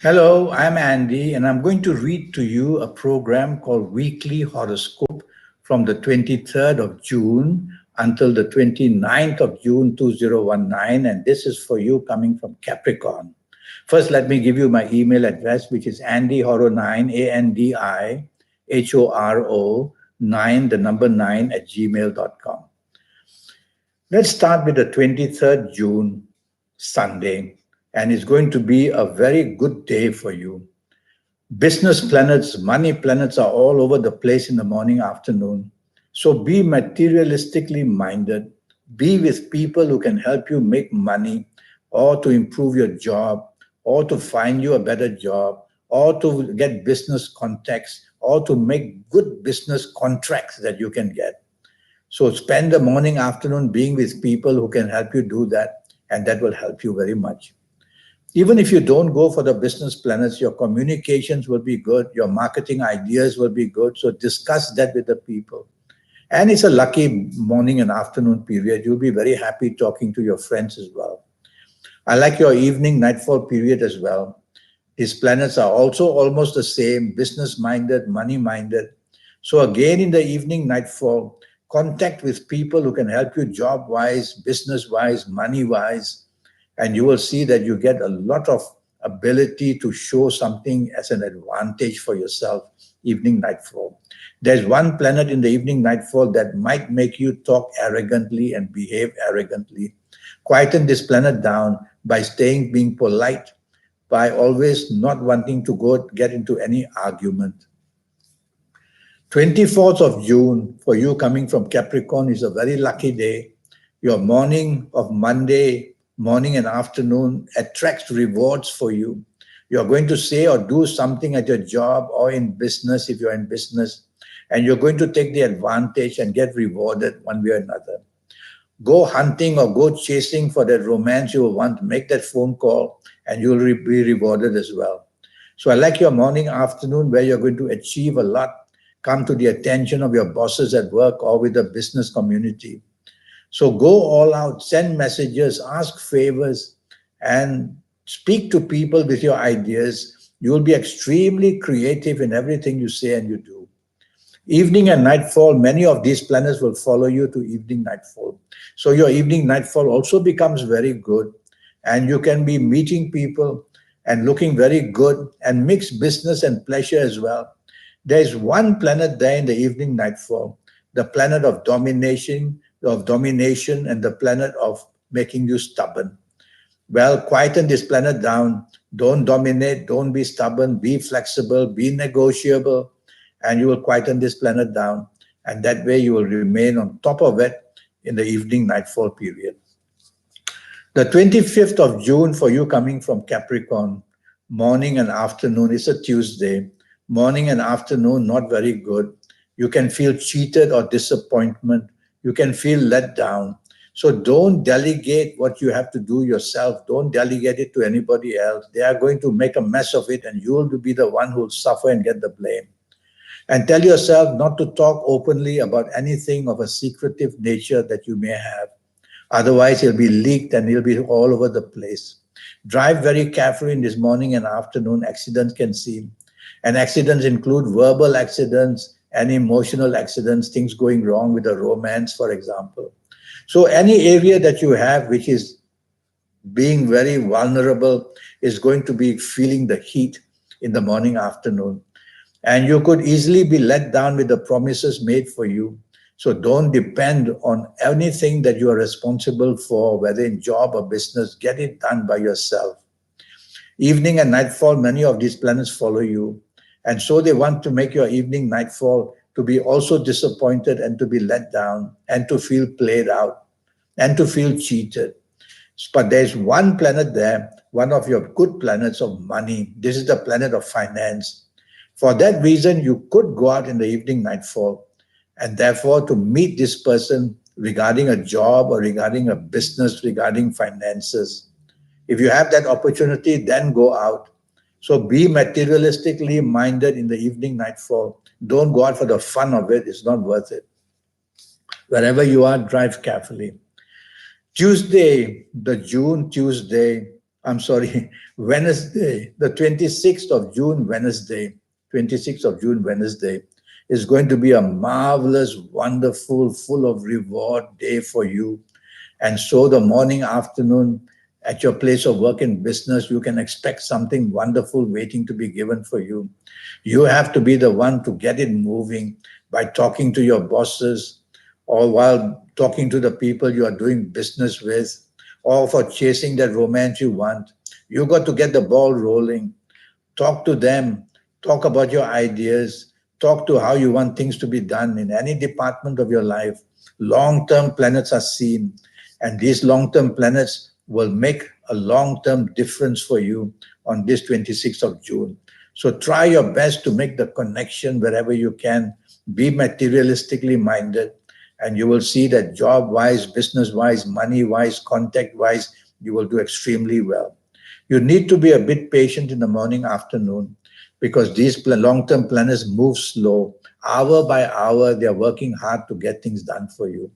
Hello, I'm Andy, and I'm going to read to you a program called Weekly Horoscope from the 23rd of June until the 29th of June 2019. And this is for you coming from Capricorn. First, let me give you my email address, which is andyhoro9, ANDIHORO 9, the number 9 at gmail.com. Let's start with the 23rd June, Sunday, and it's going to be a very good day for you. Business planets, money planets are all over the place in the morning, afternoon. So be materialistically minded. Be with people who can help you make money or to improve your job or to find you a better job or to get business contacts or to make good business contracts that you can get. So spend the morning, afternoon being with people who can help you do that, and that will help you very much. Even if you don't go for the business planets, your communications will be good, your marketing ideas will be good. So discuss that with the people. And it's a lucky morning and afternoon period. You'll be very happy talking to your friends as well. I like your evening nightfall period as well. These planets are also almost the same, business minded, money minded. So again, in the evening nightfall, contact with people who can help you job wise, business wise, money wise, and you will see that you get a lot of ability to show something as an advantage for yourself. Evening nightfall, there's one planet in the evening nightfall that might make you talk arrogantly and behave arrogantly. Quieten this planet down by staying being polite, by always not wanting to go get into any argument. 24th of June for you coming from Capricorn is a very lucky day. Your morning of Monday, morning and afternoon attracts rewards for you. You're going to say or do something at your job or in business if you're in business, and you're going to take the advantage and get rewarded one way or another. Go hunting or go chasing for that romance you want, make that phone call, and you'll be rewarded as well. So I like your morning, afternoon, where you're going to achieve a lot, come to the attention of your bosses at work or with the business community. So go all out, send messages, ask favors, and speak to people with your ideas. You will be extremely creative in everything you say and you do. Evening and nightfall, many of these planets will follow you to evening nightfall. So your evening nightfall also becomes very good, and you can be meeting people and looking very good and mix business and pleasure as well. There is one planet there in the evening nightfall, the planet of domination and the planet of making you stubborn. Well, quieten this planet down. Don't dominate, don't be stubborn, be flexible, be negotiable, and you will quieten this planet down. And that way you will remain on top of it in the evening nightfall period. The 25th of June for you coming from Capricorn, morning and afternoon is a Tuesday. Morning and afternoon, not very good. You can feel cheated or disappointment. You can feel let down. So don't delegate what you have to do yourself. Don't delegate it to anybody else. They are going to make a mess of it, and you will be the one who will suffer and get the blame. And tell yourself not to talk openly about anything of a secretive nature that you may have. Otherwise, it'll be leaked and it'll be all over the place. Drive very carefully in this morning and afternoon. Accidents can seem. And accidents include verbal accidents and emotional accidents, things going wrong with a romance, for example. So any area that you have which is being very vulnerable is going to be feeling the heat in the morning, afternoon. And you could easily be let down with the promises made for you. So don't depend on anything that you are responsible for, whether in job or business. Get it done by yourself. Evening and nightfall, many of these planets follow you. And so they want to make your evening, nightfall to be also disappointed and to be let down and to feel played out and to feel cheated. But there's one planet there, one of your good planets of money. This is the planet of finance. For that reason, you could go out in the evening, nightfall, and therefore to meet this person regarding a job or regarding a business, regarding finances. If you have that opportunity, then go out. So be materialistically minded in the evening, nightfall. Don't go out for the fun of it. It's not worth it. Wherever you are, drive carefully. Tuesday, the June Tuesday, I'm sorry, Wednesday, the 26th of June, Wednesday, 26th of June, Wednesday, is going to be a marvelous, wonderful, full of reward day for you. And so the morning, afternoon, at your place of work and business, you can expect something wonderful waiting to be given for you. You have to be the one to get it moving by talking to your bosses or while talking to the people you are doing business with or for chasing that romance you want. You got to get the ball rolling. Talk to them, talk about your ideas, talk to how you want things to be done in any department of your life. Long term planets are seen, and these long term planets will make a long term difference for you on this 26th of June. So try your best to make the connection wherever you can. Be materialistically minded, and you will see that job wise, business wise, money wise, contact wise, you will do extremely well. You need to be a bit patient in the morning, afternoon, because these long-term planners move slow. Hour by hour, they are working hard to get things done for you.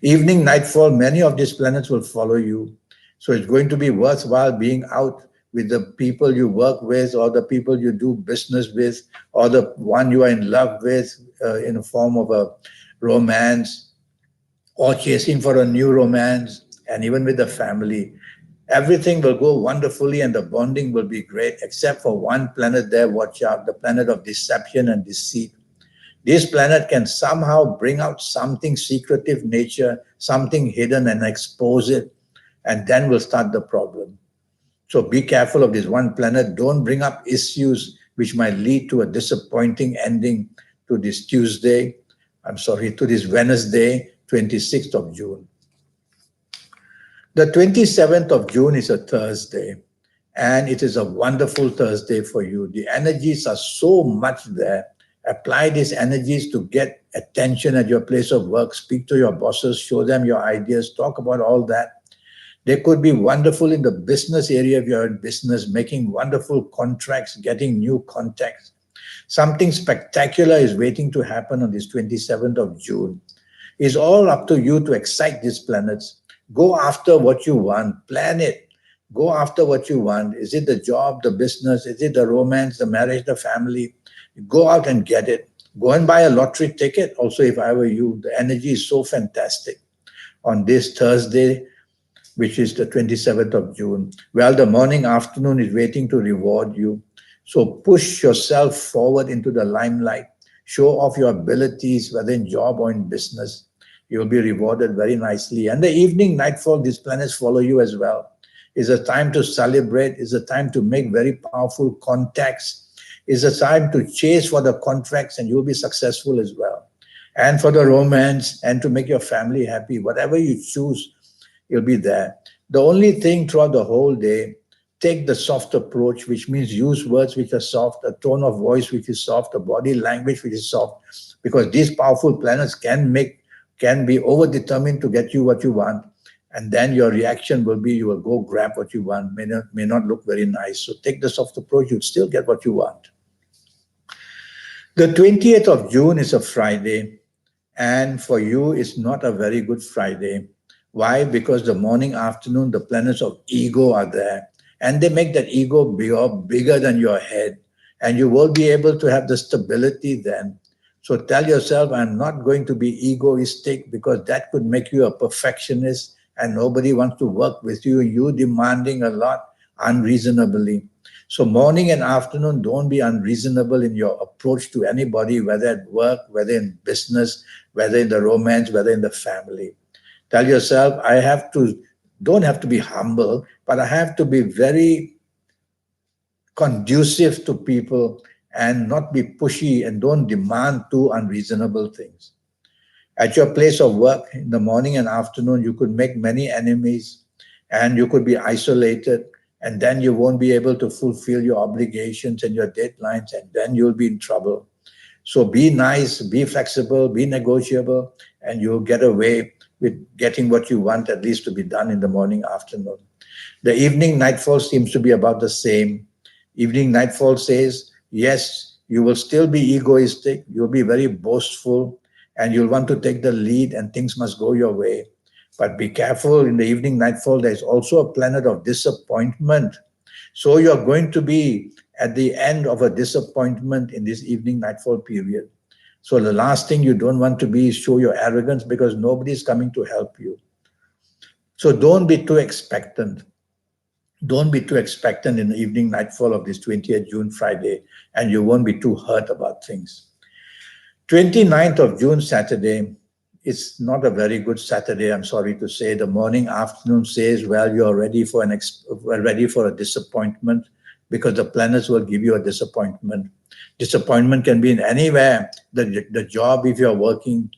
Evening, nightfall, many of these planets will follow you. So it's going to be worthwhile being out with the people you work with or the people you do business with or the one you are in love with in a form of a romance or chasing for a new romance and even with the family. Everything will go wonderfully and the bonding will be great, except for one planet there, watch out, the planet of deception and deceit. This planet can somehow bring out something secretive nature, something hidden and expose it, and then we'll start the problem. So be careful of this one planet. Don't bring up issues which might lead to a disappointing ending to this Tuesday, to this Wednesday, 26th of June. The 27th of June is a Thursday, and it is a wonderful Thursday for you. The energies are so much there. Apply these energies to get attention at your place of work. Speak to your bosses, show them your ideas, talk about all that. They could be wonderful in the business area if you're in business, making wonderful contracts, getting new contacts. Something spectacular is waiting to happen on this 27th of June. It's all up to you to excite these planets. Go after what you want. Plan it. Go after what you want. Is it the job, the business? Is it the romance, the marriage, the family? Go out and get it. Go and buy a lottery ticket. Also, if I were you, the energy is so fantastic on this Thursday, which is the 27th of June. Well, the morning, afternoon is waiting to reward you. So push yourself forward into the limelight. Show off your abilities, whether in job or in business. You'll be rewarded very nicely. And the evening, nightfall, these planets follow you as well. It's a time to celebrate. It's a time to make very powerful contacts. It's a time to chase for the contracts and you'll be successful as well. And for the romance and to make your family happy. Whatever you choose, you'll be there. The only thing throughout the whole day, take the soft approach, which means use words which are soft, a tone of voice which is soft, a body language which is soft, because these powerful planets can be over-determined to get you what you want. And then your reaction will be you will go grab what you want, may not look very nice. So take the soft approach, you'll still get what you want. The 20th of June is a Friday, and for you, it's not a very good Friday. Why? Because the morning, afternoon, the planets of ego are there, and they make that ego bigger than your head, and you won't be able to have the stability then. So tell yourself, I'm not going to be egoistic because that could make you a perfectionist and nobody wants to work with you. You demanding a lot unreasonably. So morning and afternoon, don't be unreasonable in your approach to anybody, whether at work, whether in business, whether in the romance, whether in the family. Tell yourself, don't have to be humble, but I have to be very conducive to people and not be pushy and don't demand too unreasonable things. At your place of work in the morning and afternoon, you could make many enemies and you could be isolated, and then you won't be able to fulfill your obligations and your deadlines, and then you'll be in trouble. So be nice, be flexible, be negotiable, and you'll get away with getting what you want at least to be done in the morning, afternoon. The evening nightfall seems to be about the same. Evening nightfall says, yes, you will still be egoistic, you'll be very boastful, and you'll want to take the lead and things must go your way. But be careful, in the evening nightfall, there's also a planet of disappointment. So you're going to be at the end of a disappointment in this evening nightfall period. So the last thing you don't want to be is show your arrogance because nobody's coming to help you. So don't be too expectant. Don't be too expectant in the evening nightfall of this 20th June Friday, and you won't be too hurt about things. 29th of June Saturday, it's not a very good Saturday, I'm sorry to say. The morning afternoon says, well, you're ready for ready for a disappointment because the planets will give you a disappointment. Disappointment can be in anywhere. The job if you're working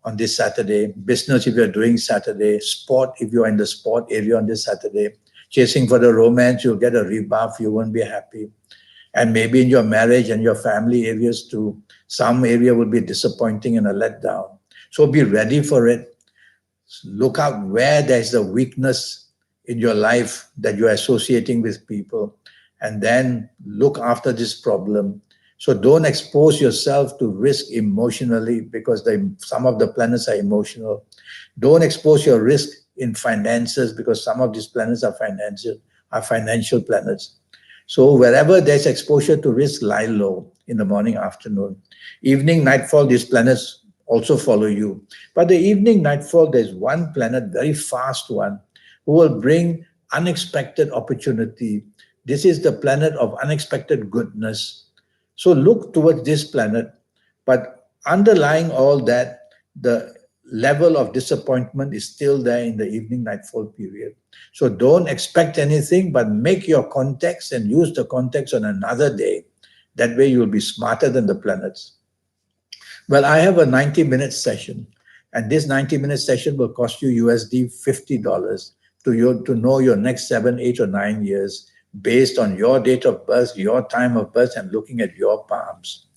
on this Saturday, business if you're doing Saturday, sport if you're in the sport area on this Saturday, chasing for the romance, you'll get a rebuff, you won't be happy. And maybe in your marriage and your family areas too, some area will be disappointing and a letdown. So be ready for it. Look out where there's a weakness in your life that you're associating with people, and then look after this problem. So don't expose yourself to risk emotionally because some of the planets are emotional. Don't expose your risk in finances because some of these planets are financial planets. So wherever there's exposure to risk, lie low in the morning, afternoon. Evening, nightfall, these planets also follow you. But the evening, nightfall, there's one planet, very fast one, who will bring unexpected opportunity. This is the planet of unexpected goodness. So look towards this planet, but underlying all that, the level of disappointment is still there in the evening nightfall period. So don't expect anything, but make your context and use the context on another day. That way you'll be smarter than the planets. Well, I have a 90-minute session, and this 90-minute session will cost you USD $50 to know your next 7, 8, or 9 years based on your date of birth, your time of birth, and looking at your palms.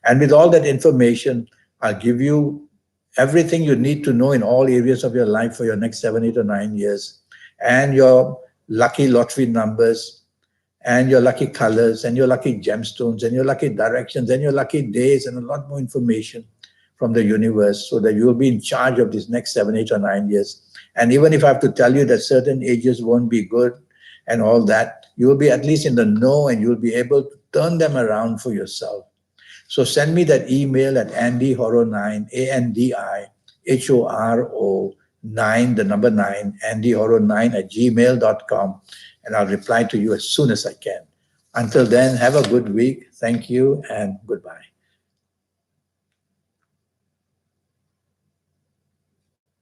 And with all that information, I'll give you everything you need to know in all areas of your life for your next 7, 8, or 9 years, and your lucky lottery numbers, and your lucky colors, and your lucky gemstones, and your lucky directions, and your lucky days, and a lot more information from the universe so that you'll be in charge of these next 7, 8, or 9 years. And even if I have to tell you that certain ages won't be good and all that, you will be at least in the know and you'll be able to turn them around for yourself. So send me that email at andyhoro9, ANDIHORO 9, the number 9, andyhoro9 at gmail.com, and I'll reply to you as soon as I can. Until then, have a good week. Thank you and goodbye.